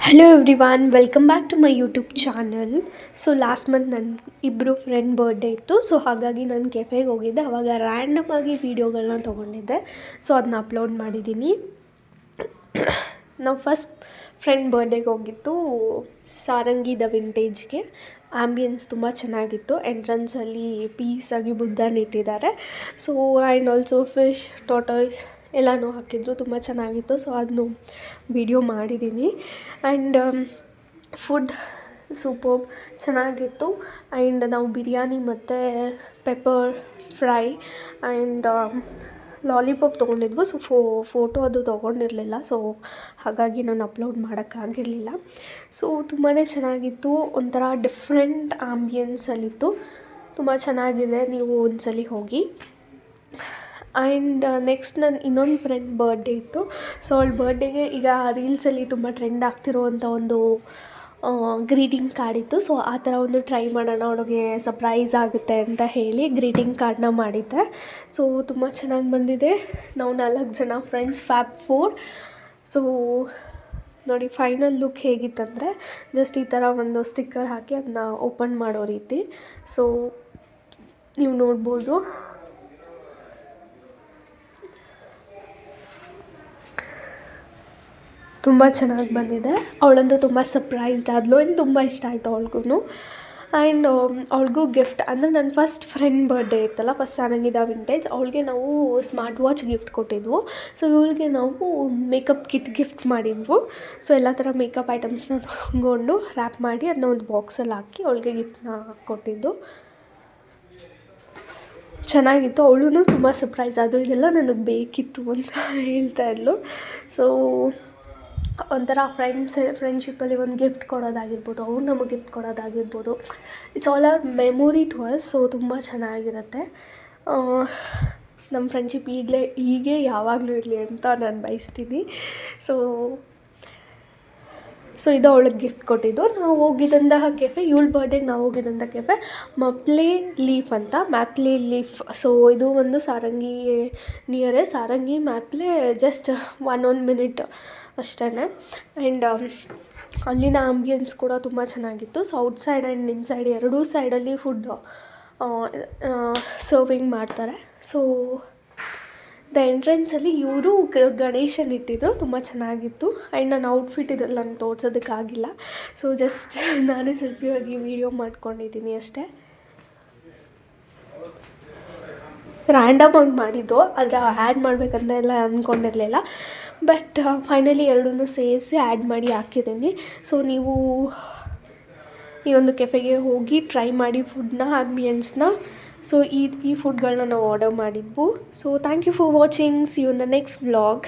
Hello everyone, welcome back to my YouTube channel. So last month ನನ್ನ ಇಬ್ಬರು friend birthday ಇತ್ತು. So ಹಾಗಾಗಿ ನಾನು ಕೆಫೆಗೆ ಹೋಗಿದ್ದೆ. ಆವಾಗ ರ್ಯಾಂಡಮ್ ಆಗಿ ವೀಡಿಯೋಗಳನ್ನ ತೊಗೊಂಡಿದ್ದೆ. ಸೊ ಅದನ್ನ ಅಪ್ಲೋಡ್ ಮಾಡಿದ್ದೀನಿ. ನಾವು ಫಸ್ಟ್ ಫ್ರೆಂಡ್ ಬರ್ಡೇಗೆ ಹೋಗಿದ್ದು ಸಾರಂಗಿ ದ ವಿಂಟೇಜ್ಗೆ. ಆ್ಯಂಬಿಯನ್ಸ್ ತುಂಬ ಚೆನ್ನಾಗಿತ್ತು. ಎಂಟ್ರೆನ್ಸಲ್ಲಿ ಪೀಸಾಗಿ ಬುದ್ಧನ ಇಟ್ಟಿದ್ದಾರೆ. So and also fish, tortoise ಎಲ್ಲನೂ ಹಾಕಿದ್ರು. ತುಂಬ ಚೆನ್ನಾಗಿತ್ತು. ಸೊ ಅದನ್ನು ವಿಡಿಯೋ ಮಾಡಿದ್ದೀನಿ. ಆ್ಯಂಡ್ ಫುಡ್ ಸೂಪರ್ಬ್ ಚೆನ್ನಾಗಿತ್ತು. ಆ್ಯಂಡ್ ನಾವು ಬಿರಿಯಾನಿ ಮತ್ತು ಪೆಪ್ಪರ್ ಫ್ರೈ ಆ್ಯಂಡ್ ಲಾಲಿಪಾಪ್ ತೊಗೊಂಡಿದ್ವು. ಸೊ ಫೋಟೋ ಅದು ತೊಗೊಂಡಿರಲಿಲ್ಲ. ಸೊ ಹಾಗಾಗಿ ನಾನು ಅಪ್ಲೋಡ್ ಮಾಡೋಕ್ಕಾಗಿರಲಿಲ್ಲ. ಸೊ ತುಂಬಾ ಚೆನ್ನಾಗಿತ್ತು. ಒಂಥರ ಡಿಫ್ರೆಂಟ್ ಆ್ಯಂಬಿಯನ್ಸಲ್ಲಿತ್ತು. ತುಂಬ ಚೆನ್ನಾಗಿದೆ, ನೀವು ಒಂದ್ಸಲಿ ಹೋಗಿ. ಆ್ಯಂಡ್ ನೆಕ್ಸ್ಟ್ ನನ್ನ ಇನ್ನೊಂದು ಫ್ರೆಂಡ್ ಬರ್ಡೇ ಇತ್ತು. ಸೊ ಅವಳ ಬರ್ಡೇಗೆ ಈಗ ರೀಲ್ಸಲ್ಲಿ ತುಂಬ ಟ್ರೆಂಡ್ ಆಗ್ತಿರೋವಂಥ ಒಂದು ಗ್ರೀಟಿಂಗ್ ಕಾರ್ಡ್ ಇತ್ತು. ಸೊ ಆ ಥರ ಒಂದು ಟ್ರೈ ಮಾಡೋಣ, ಅವಳಿಗೆ ಸರ್ಪ್ರೈಸ್ ಆಗುತ್ತೆ ಅಂತ ಹೇಳಿ ಗ್ರೀಟಿಂಗ್ ಕಾರ್ಡನ್ನ ಮಾಡಿದ್ದೆ. ಸೊ ತುಂಬ ಚೆನ್ನಾಗಿ ಬಂದಿದೆ. ನಾವು 4 ಜನ ಫ್ರೆಂಡ್ಸ್, ಫ್ಯಾಬ್ 4. ಸೊ ನೋಡಿ ಫೈನಲ್ ಲುಕ್ ಹೇಗಿತ್ತಂದರೆ ಜಸ್ಟ್ ಈ ಥರ ಒಂದು ಸ್ಟಿಕ್ಕರ್ ಹಾಕಿ ಅದನ್ನ ಓಪನ್ ಮಾಡೋ ರೀತಿ. ಸೊ ನೀವು ನೋಡ್ಬೋದು. ತುಂಬ ಚೆನ್ನಾಗಿ ಬಂದಿದೆ. ಅವಳಂತೂ ತುಂಬ ಸರ್ಪ್ರೈಸ್ಡ್ ಆದಳು. ಆ್ಯಂಡ್ ತುಂಬ ಇಷ್ಟ ಆಯಿತು ಅವಳಿಗೂ. ಆ್ಯಂಡ್ ಅವಳಿಗೂ ಗಿಫ್ಟ್ ಅಂದರೆ ನನ್ನ ಫಸ್ಟ್ ಫ್ರೆಂಡ್ ಬರ್ಡೇ ಇತ್ತಲ್ಲ, ಫಸ್ಟ್ ಸಾರಂಗಿ ದ ವಿಂಟೇಜ್, ಅವಳಿಗೆ ನಾವು ಸ್ಮಾರ್ಟ್ ವಾಚ್ ಗಿಫ್ಟ್ ಕೊಟ್ಟಿದ್ವು. ಸೊ ಇವಳಿಗೆ ನಾವು ಮೇಕಪ್ ಕಿಟ್ ಗಿಫ್ಟ್ ಮಾಡಿದ್ವು. ಸೊ ಎಲ್ಲ ಥರ ಮೇಕಪ್ ಐಟಮ್ಸ್ನ ತೊಗೊಂಡು ರ್ಯಾಪ್ ಮಾಡಿ ಅದನ್ನ ಒಂದು ಬಾಕ್ಸಲ್ಲಿ ಹಾಕಿ ಅವಳಿಗೆ ಗಿಫ್ಟನ್ನ ಕೊಟ್ಟಿದ್ದು. ಚೆನ್ನಾಗಿತ್ತು. ಅವಳು ತುಂಬ ಸರ್ಪ್ರೈಸ್ ಆದಳು. ಇದೆಲ್ಲ ನನಗೆ ಬೇಕಿತ್ತು ಅಂತ ಹೇಳ್ತಾ ಇದ್ಳು. ಸೊ ಒಂಥರ ಫ್ರೆಂಡ್ಶಿಪ್ಪಲ್ಲಿ ಒಂದು ಗಿಫ್ಟ್ ಕೊಡೋದಾಗಿರ್ಬೋದು, ಅವ್ರು ನಮಗೆ ಗಿಫ್ಟ್ ಕೊಡೋದಾಗಿರ್ಬೋದು, it's all our memory to us. So ತುಂಬ ಚೆನ್ನಾಗಿರುತ್ತೆ. ನಮ್ಮ ಫ್ರೆಂಡ್ಶಿಪ್ ಹೀಗೆ ಯಾವಾಗಲೂ ಇರಲಿ ಅಂತ ನಾನು ಬಯಸ್ತೀನಿ. ಸೊ ಇದು ಅವಳಿಗೆ ಗಿಫ್ಟ್ ಕೊಟ್ಟಿದ್ದು. ನಾವು ಹೋಗಿದ್ದಂತಹ ಕೆಫೆ, ಇವಳ ಬರ್ಡೇಗೆ ನಾವು ಹೋಗಿದ್ದಂಥ ಕೆಫೆ ಮಪ್ಲೆ ಲೀಫ್ ಅಂತ, ಮ್ಯಾಪ್ಲೆ ಲೀಫ್. ಸೊ ಇದು ಒಂದು ಸಾರಂಗಿ ನಿಯರೇ, ಸಾರಂಗಿ ಮ್ಯಾಪ್ಲೆ ಜಸ್ಟ್ 1 ಮಿನಿಟ್ ಅಷ್ಟೇ. ಆ್ಯಂಡ್ ಅಲ್ಲಿನ ಆಂಬಿಯನ್ಸ್ ಕೂಡ ತುಂಬ ಚೆನ್ನಾಗಿತ್ತು. ಸೊ ಔಟ್ಸೈಡ್ ಆ್ಯಂಡ್ ಇನ್ಸೈಡ್ ಎರಡೂ ಸೈಡಲ್ಲಿ ಫುಡ್ ಸರ್ವಿಂಗ್ ಮಾಡ್ತಾರೆ. ಸೊ ದ ಎಂಟ್ರೆನ್ಸಲ್ಲಿ ಇವರು ಗಣೇಶನ ಇಟ್ಟಿದ್ರು. ತುಂಬ ಚೆನ್ನಾಗಿತ್ತು. ಆ್ಯಂಡ್ ನನ್ನ ಔಟ್ಫಿಟ್ ಇದೆಲ್ಲ ನಾನು ತೋರ್ಸೋದಕ್ಕಾಗಿಲ್ಲ. ಸೊ ಜಸ್ಟ್ ನಾನೇ ಸೆಲ್ಫಿಯಾಗಿ ವೀಡಿಯೋ ಮಾಡ್ಕೊಂಡಿದ್ದೀನಿ ಅಷ್ಟೇ. ರ್ಯಾಂಡಮಾಗಿ ಮಾಡಿದ್ದು, ಆದರೆ ಆ್ಯಡ್ ಮಾಡಬೇಕಂತ ಎಲ್ಲ ಅಂದ್ಕೊಂಡಿರಲಿಲ್ಲ. ಬಟ್ ಫೈನಲಿ ಎರಡನ್ನೂ ಸೇರಿಸಿ ಆ್ಯಡ್ ಮಾಡಿ ಹಾಕಿದ್ದೀನಿ. ಸೊ ನೀವು ಈ ಒಂದು ಕೆಫೆಗೆ ಹೋಗಿ ಟ್ರೈ ಮಾಡಿ ಫುಡ್ನ, ಆ್ಯಂಬಿಯನ್ಸ್ನ. ಸೊ ಈ ಫುಡ್ಗಳನ್ನ ನಾವು ಆರ್ಡರ್ ಮಾಡಿದ್ವು. So thank you for watching. See you in the next vlog.